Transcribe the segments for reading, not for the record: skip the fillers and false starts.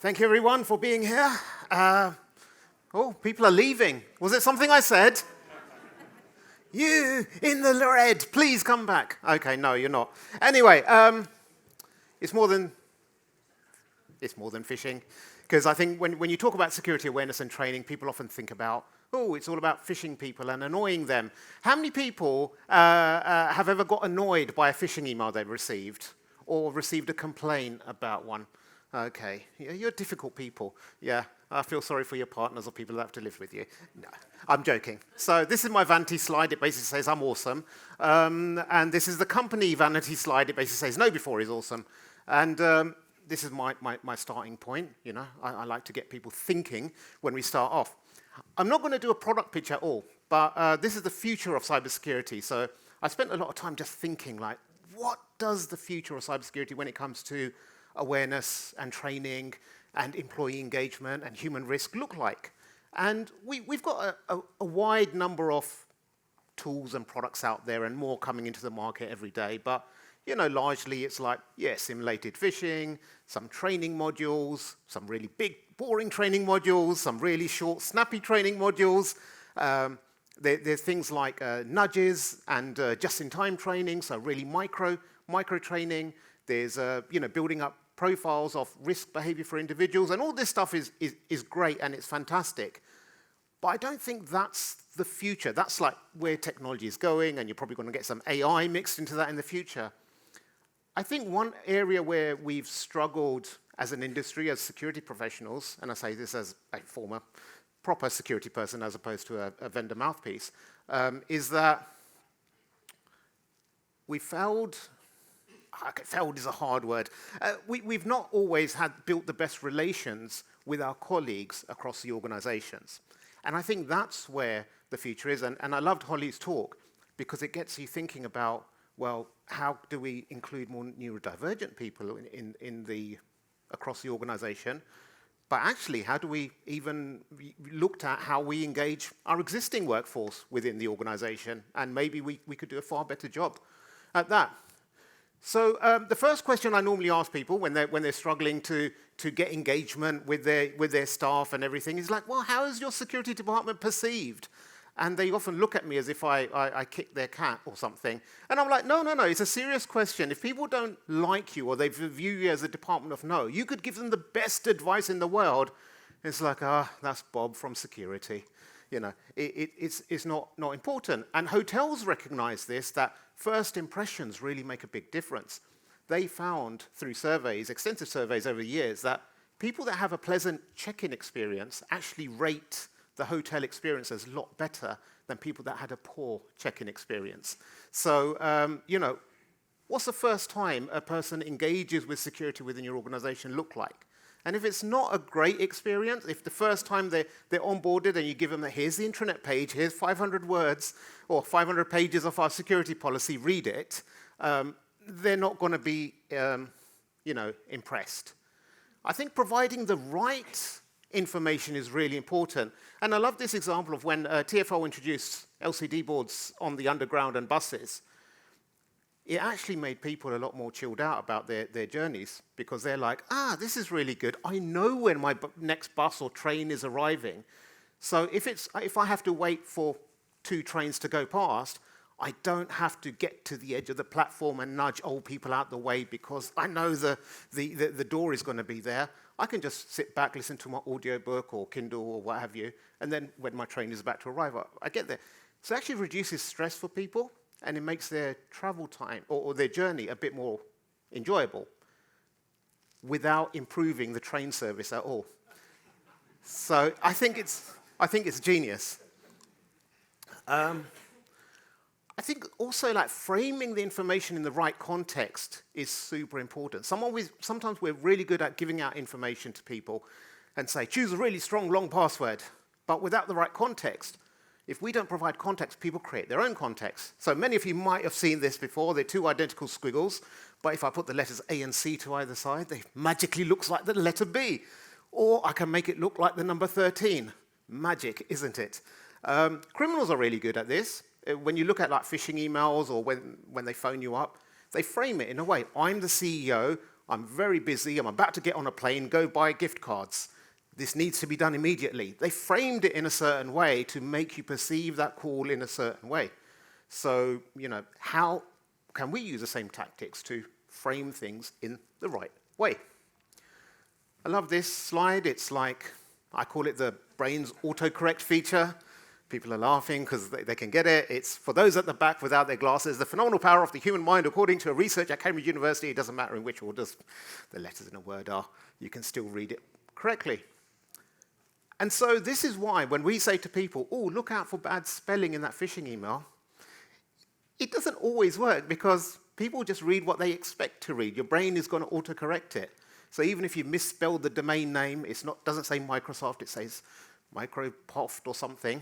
Thank you, everyone, for being here. People are leaving. Was it something I said? You in the red, please come back. Okay, no, you're not. Anyway, it's more than phishing, because I think when you talk about security awareness and training, people often think about, it's all about phishing people and annoying them. How many people have ever got annoyed by a phishing email they've received or received a complaint about one? Okay, you're difficult people. Yeah, I feel sorry for your partners or people that have to live with you. No, I'm joking. So this is my vanity slide. It basically says I'm awesome. And this is the company vanity slide. It basically says Knowbe4 is awesome. And this is my starting point. You know, I like to get people thinking when we start off. I'm not going to do a product pitch at all, but this is the future of cybersecurity. So I spent a lot of time just thinking, like, what does the future of cybersecurity when it comes to awareness and training and employee engagement and human risk look like? And we've got a wide number of tools and products out there and more coming into the market every day. But, you know, largely it's like, simulated phishing, some training modules, some really big, boring training modules, some really short, snappy training modules. There's things like nudges and just-in-time training, so really micro training. There's building up profiles of risk behavior for individuals, and all this stuff is great and it's fantastic. But I don't think that's the future. That's like where technology is going, and you're probably going to get some AI mixed into that in the future. I think one area where we've struggled as an industry, as security professionals, and I say this as a former proper security person as opposed to a vendor mouthpiece, is that we failed. Okay, failed is a hard word. We've not always built the best relations with our colleagues across the organizations. And I think that's where the future is. And I loved Holly's talk because it gets you thinking about, well, how do we include more neurodivergent people across the organization? But actually, how do we even look at how we engage our existing workforce within the organization? And maybe we could do a far better job at that. So the first question I normally ask people when they're struggling to get engagement with their staff and everything is like, well, how is your security department perceived? And they often look at me as if I kicked their cat or something. And I'm like, no, it's a serious question. If people don't like you or they view you as a department of no, you could give them the best advice in the world. It's like, that's Bob from security. You know, it's not important. And hotels recognize this, that first impressions really make a big difference. They found through surveys, extensive surveys over the years, that people that have a pleasant check-in experience actually rate the hotel experience as a lot better than people that had a poor check-in experience. So, what's the first time a person engages with security within your organization look like? And if it's not a great experience, if the first time they're onboarded and you give them here's the intranet page, here's 500 words or 500 pages of our security policy, read it, they're not going to be, impressed. I think providing the right information is really important. And I love this example of when TfL introduced LCD boards on the underground and buses. It actually made people a lot more chilled out about their journeys because they're like, this is really good. I know when my next bus or train is arriving. So if I have to wait for 2 trains to go past, I don't have to get to the edge of the platform and nudge old people out the way because I know the door is going to be there. I can just sit back, listen to my audiobook or Kindle or what have you, and then when my train is about to arrive, I get there. So it actually reduces stress for people, and it makes their travel time or their journey a bit more enjoyable without improving the train service at all. So I think it's genius. I think also like framing the information in the right context is super important. Sometimes we're really good at giving out information to people and say, choose a really strong, long password. But without the right context, if we don't provide context, people create their own context. So many of you might have seen this before. They're 2 identical squiggles. But if I put the letters A and C to either side, they magically looks like the letter B. Or I can make it look like the number 13. Magic, isn't it? Criminals are really good at this. When you look at like phishing emails or when they phone you up, they frame it in a way. I'm the CEO, I'm very busy, I'm about to get on a plane, go buy gift cards. This needs to be done immediately. They framed it in a certain way to make you perceive that call in a certain way. So, how can we use the same tactics to frame things in the right way? I love this slide. It's like, I call it the brain's autocorrect feature. People are laughing because they can get it. It's for those at the back without their glasses, the phenomenal power of the human mind, according to a research at Cambridge University. It doesn't matter in which order the letters in a word are. You can still read it correctly. And so this is why when we say to people, oh, look out for bad spelling in that phishing email, it doesn't always work because people just read what they expect to read. Your brain is going to autocorrect it. So even if you misspelled the domain name, it doesn't say Microsoft, it says Microsoft or something,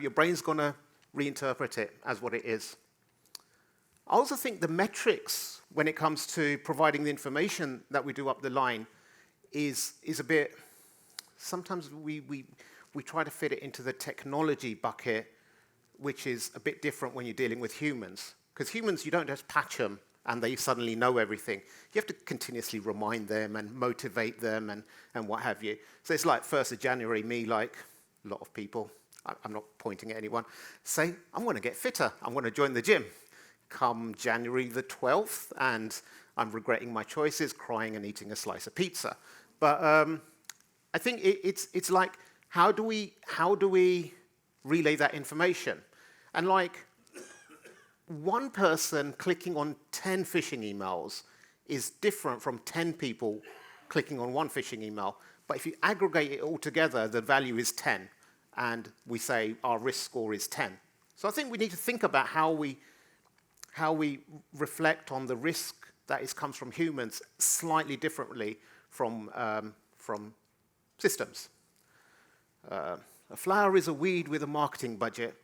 your brain's going to reinterpret it as what it is. I also think the metrics when it comes to providing the information that we do up the line is a bit, sometimes we try to fit it into the technology bucket, which is a bit different when you're dealing with humans. Because humans, you don't just patch them and they suddenly know everything. You have to continuously remind them and motivate them and what have you. So it's like 1st of January, me, like a lot of people, I'm not pointing at anyone, say, I'm going to get fitter. I'm going to join the gym. Come January the 12th, and I'm regretting my choices, crying and eating a slice of pizza. But I think it's like, how do we relay that information? And like, one person clicking on 10 phishing emails is different from 10 people clicking on one phishing email. But if you aggregate it all together, the value is 10. And we say our risk score is 10. So I think we need to think about how we reflect on the risk that comes from humans slightly differently from systems. A flower is a weed with a marketing budget.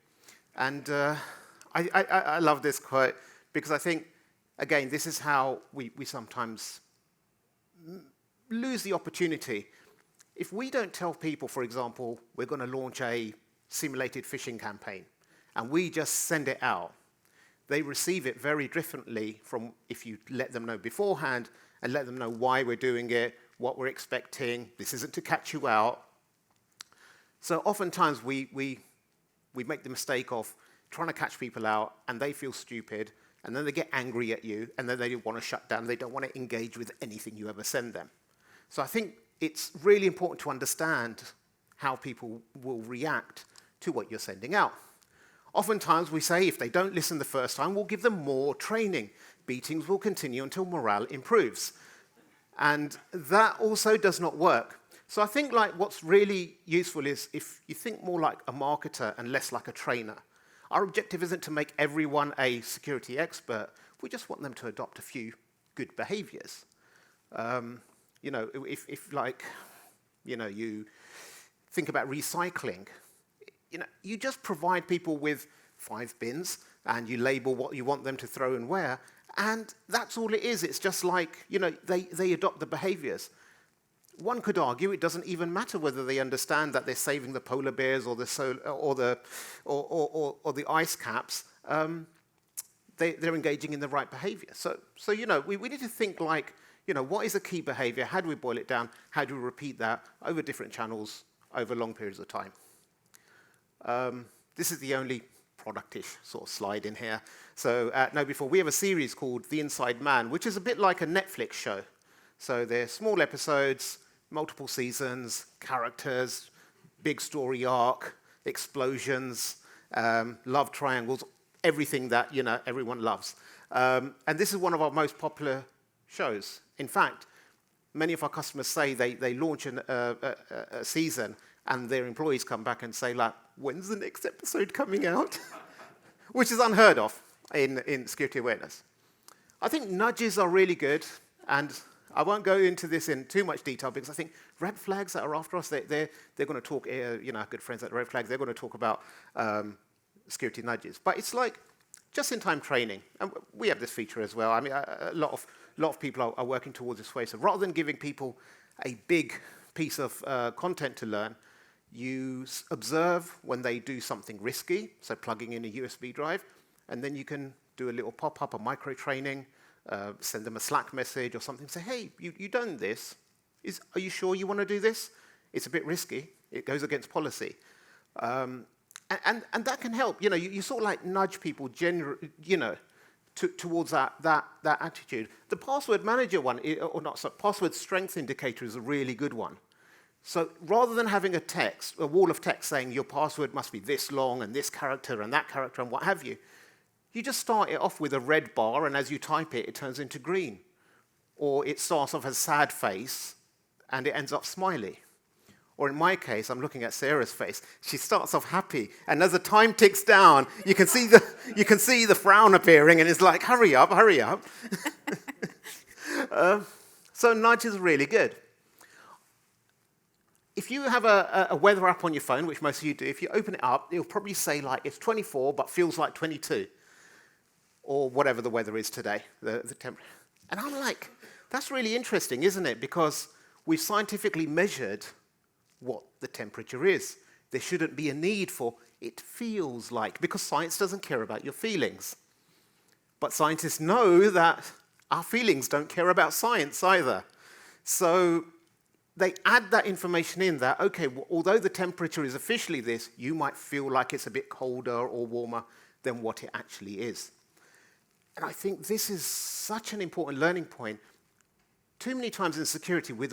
And I love this quote because I think, again, this is how we sometimes lose the opportunity. If we don't tell people, for example, we're going to launch a simulated phishing campaign, and we just send it out, they receive it very differently from if you let them know beforehand and let them know why we're doing it, what we're expecting. This isn't to catch you out. So oftentimes we make the mistake of trying to catch people out, and they feel stupid, and then they get angry at you, and then they want to shut down. They don't want to engage with anything you ever send them. So I think it's really important to understand how people will react to what you're sending out. Oftentimes we say if they don't listen the first time, we'll give them more training. Beatings will continue until morale improves. And that also does not work. So I think like what's really useful is if you think more like a marketer and less like a trainer. Our objective isn't to make everyone a security expert. We just want them to adopt a few good behaviors. If you think about recycling, you just provide people with 5 bins and you label what you want them to throw and where, and that's all it is. It's just like, they adopt the behaviors. One could argue it doesn't even matter whether they understand that they're saving the polar bears or the ice caps. They're engaging in the right behavior. So we need to think like, what is a key behavior? How do we boil it down? How do we repeat that over different channels over long periods of time? This is the only productish sort of slide in here. So at Knowbe4, we have a series called The Inside Man, which is a bit like a Netflix show. So they're small episodes, multiple seasons, characters, big story arc, explosions, love triangles, everything that everyone loves. And this is one of our most popular shows. In fact, many of our customers say they launch a season and their employees come back and say, like, when's the next episode coming out? Which is unheard of in security awareness. I think nudges are really good, and I won't go into this in too much detail because I think red flags that are after us, they're going to talk, our good friends at Red Flags, they're going to talk about security nudges. But it's like just-in-time training, and we have this feature as well. I mean, a lot of people are working towards this way. So rather than giving people a big piece of content to learn, you observe when they do something risky, so plugging in a USB drive, and then you can do a little pop-up, a micro-training, send them a Slack message or something, say, hey, you done this? Are you sure you want to do this? It's a bit risky. It goes against policy. And that can help. You sort of like nudge people, towards that attitude. The password manager one, password strength indicator is a really good one. So rather than having a wall of text saying your password must be this long and this character and that character and what have you, you just start it off with a red bar, and as you type it, it turns into green. Or it starts off as sad face, and it ends up smiley. Or in my case, I'm looking at Sarah's face. She starts off happy, and as the time ticks down, you can see the frown appearing, and it's like, hurry up, hurry up. So nudge is really good. If you have a weather app on your phone, which most of you do, if you open it up, it'll probably say like it's 24, but feels like 22, or whatever the weather is today, the temperature. And I'm like, that's really interesting, isn't it? Because we've scientifically measured what the temperature is. There shouldn't be a need for it feels like, because science doesn't care about your feelings. But scientists know that our feelings don't care about science either. So they add that information in that, okay, although the temperature is officially this, you might feel like it's a bit colder or warmer than what it actually is. And I think this is such an important learning point. Too many times in security, we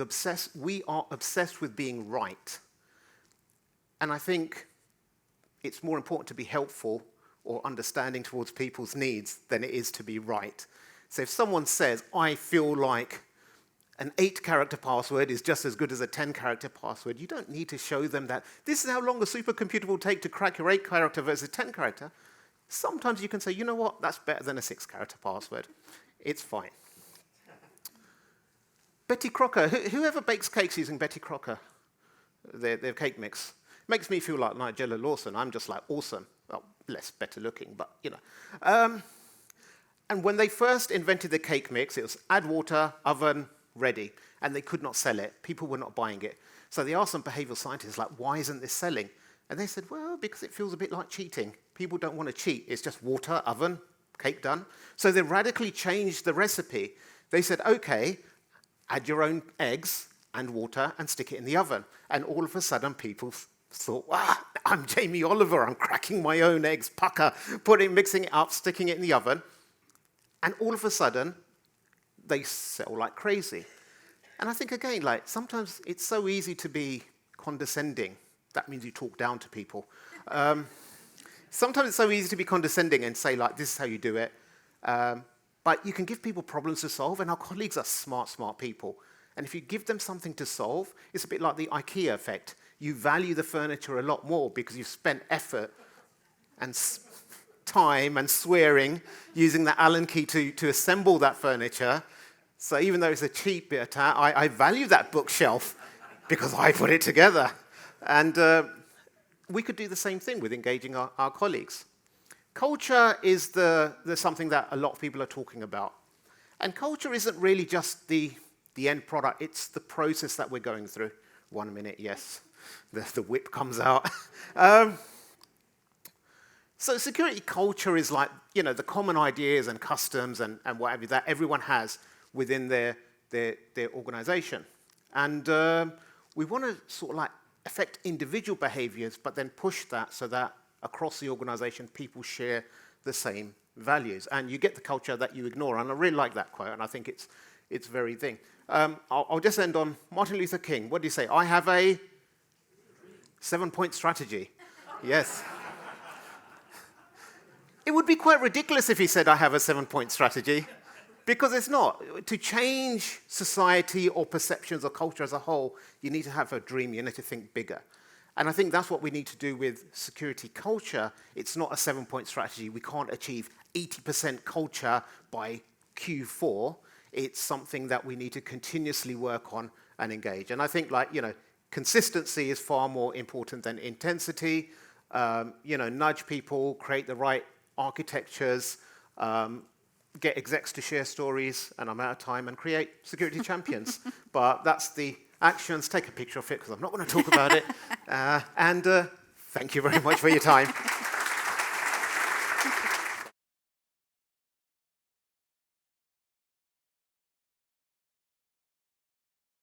are obsessed with being right. And I think it's more important to be helpful or understanding towards people's needs than it is to be right. So if someone says, I feel like an 8-character password is just as good as a 10-character password, you don't need to show them that this is how long a supercomputer will take to crack your 8-character versus 10-character. Sometimes you can say, you know what, that's better than a 6-character password. It's fine. Betty Crocker. Whoever bakes cakes using Betty Crocker, their cake mix, makes me feel like Nigella Lawson. I'm just like, awesome. Well, less better looking, but, And when they first invented the cake mix, it was add water, oven, ready. And they could not sell it. People were not buying it. So they asked some behavioral scientists, like, why isn't this selling? And they said, well, because it feels a bit like cheating. People don't want to cheat. It's just water, oven, cake done. So they radically changed the recipe. They said, okay, add your own eggs and water and stick it in the oven. And all of a sudden, people thought, I'm Jamie Oliver. I'm cracking my own eggs, pucker, mixing it up, sticking it in the oven. And all of a sudden, they sell like crazy. And I think, again, like sometimes it's so easy to be condescending. That means you talk down to people. Sometimes it's so easy to be condescending and say, like, this is how you do it. But you can give people problems to solve, and our colleagues are smart people. And if you give them something to solve, it's a bit like the IKEA effect. You value the furniture a lot more because you've spent effort and time and swearing using the Allen key to assemble that furniture. So even though it's a cheap bit of tat, I value that bookshelf because I put it together. And we could do the same thing with engaging our colleagues. Culture is something that a lot of people are talking about. And culture isn't really just the end product, it's the process that we're going through. 1 minute, yes. The whip comes out. So security culture is like, the common ideas and customs and whatever that everyone has within their organization. And we want to sort of like affect individual behaviors, but then push that so that across the organization, people share the same values. And you get the culture that you ignore. And I really like that quote, and I think it's very thing. I'll just end on Martin Luther King. What do you say? I have a 7-point strategy. Yes. It would be quite ridiculous if he said, I have a 7-point strategy, because it's not. To change society or perceptions or culture as a whole, you need to have a dream, you need to think bigger. And I think that's what we need to do with security culture. It's not a 7-point strategy. We can't achieve 80% culture by Q4. It's something that we need to continuously work on and engage. And I think, consistency is far more important than intensity. Nudge people, create the right architectures, get execs to share stories, and I'm out of time, and create security champions. But that's the actions. Take a picture of it, because I'm not going to talk about it. And thank you very much for your time.